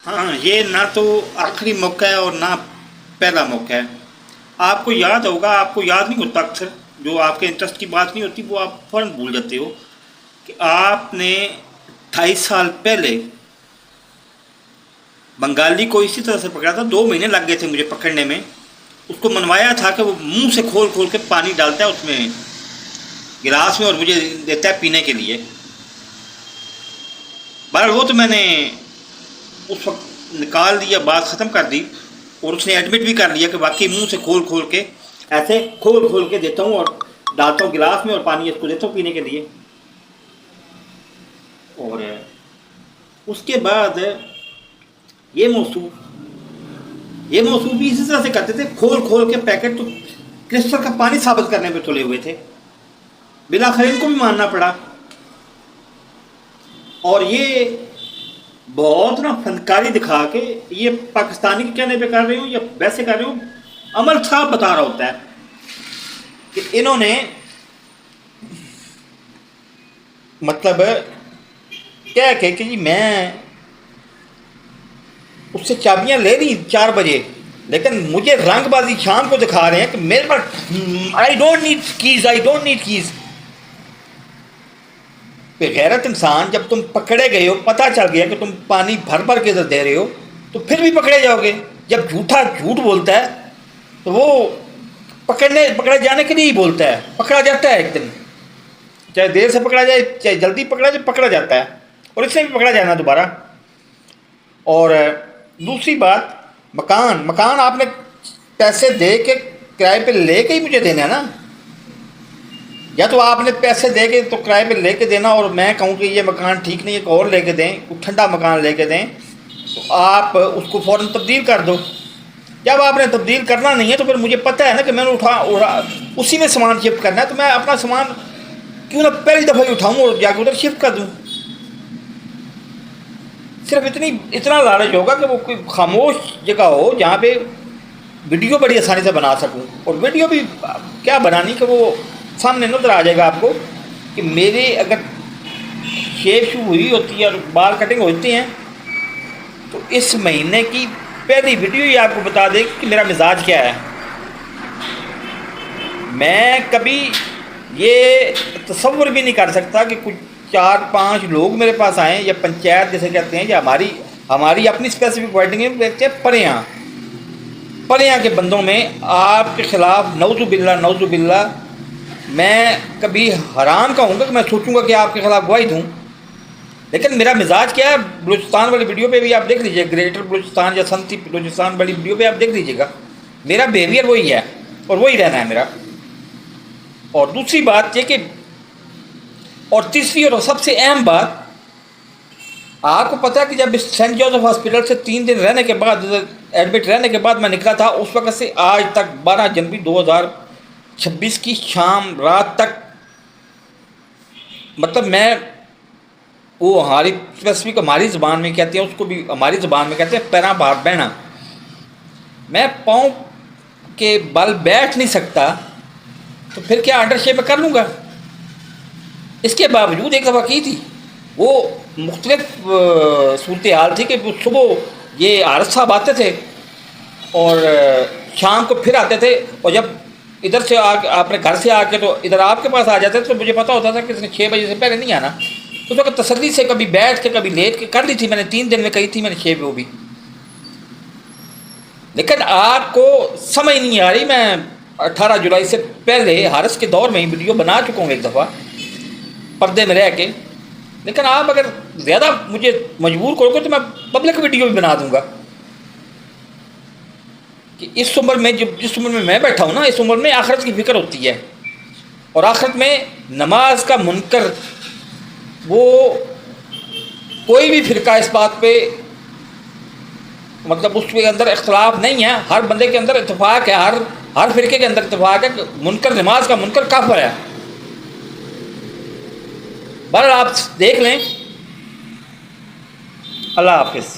ہاں، یہ نہ تو آخری موقع ہے اور نہ پہلا موقع ہے۔ آپ کو یاد ہوگا، آپ کو یاد نہیں ہوتا اکثر، جو آپ کے انٹرسٹ کی بات نہیں ہوتی وہ آپ فوراً بھول جاتے ہو کہ آپ نے 28 سال پہلے بنگالی کو اسی طرح سے پکڑا تھا۔ 2 مہینے لگ گئے تھے مجھے پکڑنے میں۔ اس کو منوایا تھا کہ وہ منہ سے کھول کھول کے پانی ڈالتا ہے اس میں گلاس میں اور مجھے دیتا ہے پینے کے لیے۔ بہرحال وہ تو میں نے اس وقت نکال دیا، بات ختم کر دی، اور اس نے ایڈمٹ بھی کر لیا کہ واقعی منہ سے کھول کھول کے ایسے کھول کھول کے دیتا ہوں اور ڈالتا ہوں گلاس میں اور پانی اس کو دیتا ہوں پینے کے لیے۔ اور اس کے بعد یہ موصوف بھی اسی طرح سے کرتے تھے، کھول کھول کے پیکٹ تو کرسٹل کا پانی ثابت کرنے پہ تلے ہوئے تھے۔ بالآخر ان کو بھی ماننا پڑا۔ اور یہ بہت نا فنکاری دکھا کے، یہ پاکستانی کے کہنے پہ کر رہے ہوں یا ویسے کر رہے ہوں، عمل صاحب بتا رہا ہوتا ہے کہ انہوں نے مطلب کیا کہ جی میں اس سے چابیاں لے لی 4 بجے، لیکن مجھے رنگ بازی شام کو دکھا رہے ہیں کہ میرے پاس آئی ڈونٹ نیڈ کیز۔ غیرت انسان، جب تم پکڑے گئے ہو، پتہ چل گیا کہ تم پانی بھر بھر کے ادھر دے رہے ہو، تو پھر بھی پکڑے جاؤ گے۔ جب جھوٹ بولتا ہے تو وہ پکڑے جانے کے لیے ہی بولتا ہے، پکڑا جاتا ہے ایک دن، چاہے دیر سے پکڑا جائے چاہے جلدی پکڑا جائے، پکڑا جاتا ہے، اور اس سے بھی پکڑا جانا دوبارہ۔ اور دوسری بات، مکان آپ نے پیسے دے کے کرائے پہ لے کے ہی مجھے دینا ہے نا، یا تو آپ نے پیسے دے کے تو کرائے پہ لے کے دینا اور میں کہوں کہ یہ مکان ٹھیک نہیں ہے، ایک اور لے کے دیں، ٹھنڈا مکان لے کے دیں، تو آپ اس کو فوراً تبدیل کر دو۔ جب آپ نے تبدیل کرنا نہیں ہے تو پھر مجھے پتہ ہے نا کہ میں نے اسی میں سامان شفٹ کرنا ہے، تو میں اپنا سامان کیوں نہ پہلی دفعہ ہی اٹھاؤں اور جا کے ادھر شفٹ کر دوں۔ صرف اتنا لالچ ہوگا کہ وہ کوئی خاموش جگہ ہو جہاں پہ ویڈیو بڑی آسانی سے بنا سکوں، اور ویڈیو بھی کیا بنانی کہ وہ سامنے نظر آ جائے گا آپ کو کہ میری اگر شیپ ہوئی ہوتی ہے اور بال کٹنگ ہوتی ہیں تو اس مہینے کی پہلی ویڈیو ہی آپ کو بتا دے کہ میرا مزاج کیا ہے۔ میں کبھی یہ تصور بھی نہیں کر سکتا کہ کچھ 4-5 لوگ میرے پاس آئیں، یا پنچایت جیسے کہتے ہیں، یا ہماری اپنی اسپیسیفک ورڈنگ میں کہتے ہیں پریاں کے بندوں میں آپ کے خلاف نعوذ باللہ میں کبھی حرام کہوں گا کہ میں سوچوں گا کہ آپ کے خلاف گواہی دوں۔ لیکن میرا مزاج کیا ہے، بلوچستان والی ویڈیو پہ بھی آپ دیکھ لیجیے، گریٹر بلوچستان یا سنتی بلوچستان والی ویڈیو پہ آپ دیکھ لیجیے گا، میرا بیہیویئر وہی ہے اور وہی رہنا ہے میرا۔ اور دوسری بات یہ کہ، اور تیسری اور سب سے اہم بات، آپ کو پتہ ہے کہ جب سینٹ جوزف ہاسپٹل سے 3 دن رہنے کے بعد، ایڈمٹ رہنے کے بعد میں نکلا تھا، اس وقت سے آج تک 12 جنوری 2026 کی شام رات تک، مطلب میں وہ ہماری اسپیسیفک ہماری زبان میں کہتے ہیں، اس کو بھی ہماری زبان میں کہتے ہیں پیراں بھار بہنا، میں پاؤں کے بل بیٹھ نہیں سکتا، تو پھر کیا انڈر شیپ میں کر لوں گا؟ اس کے باوجود ایک دفعہ کی تھی، وہ مختلف صورتحال تھی کہ صبح یہ عارف صاحب آتے تھے اور شام کو پھر آتے تھے، اور جب ادھر سے اپنے گھر سے آ کے تو ادھر آپ کے پاس آ جاتے تھے، تو مجھے پتہ ہوتا تھا کہ اس نے 6 بجے سے پہلے نہیں آنا۔ اس وقت تسلی سے کبھی بیٹھ کے کبھی لیٹ کے کر لی تھی میں نے، 3 دن میں کہی تھی میں نے 6 وہ بھی۔ لیکن آپ کو سمجھ نہیں آ رہی، میں 18 جولائی سے پہلے حارث کے دور میں ہی ویڈیو بنا چکا ہوں ایک دفعہ پردے میں رہ کے، لیکن آپ اگر زیادہ مجھے مجبور کرو گے تو میں پبلک ویڈیو بھی بنا دوں گا کہ اس عمر میں، جس عمر میں بیٹھا ہوں نا، اس عمر میں آخرت کی فکر ہوتی ہے، اور آخرت میں نماز کا منکر، وہ کوئی بھی فرقہ اس بات پہ مطلب اس کے اندر اختلاف نہیں ہے، ہر بندے کے اندر اتفاق ہے، ہر فرقے کے اندر اتفاق ہے کہ منکر، نماز کا منکر کافر ہے۔ بہرحال آپ دیکھ لیں۔ اللہ حافظ۔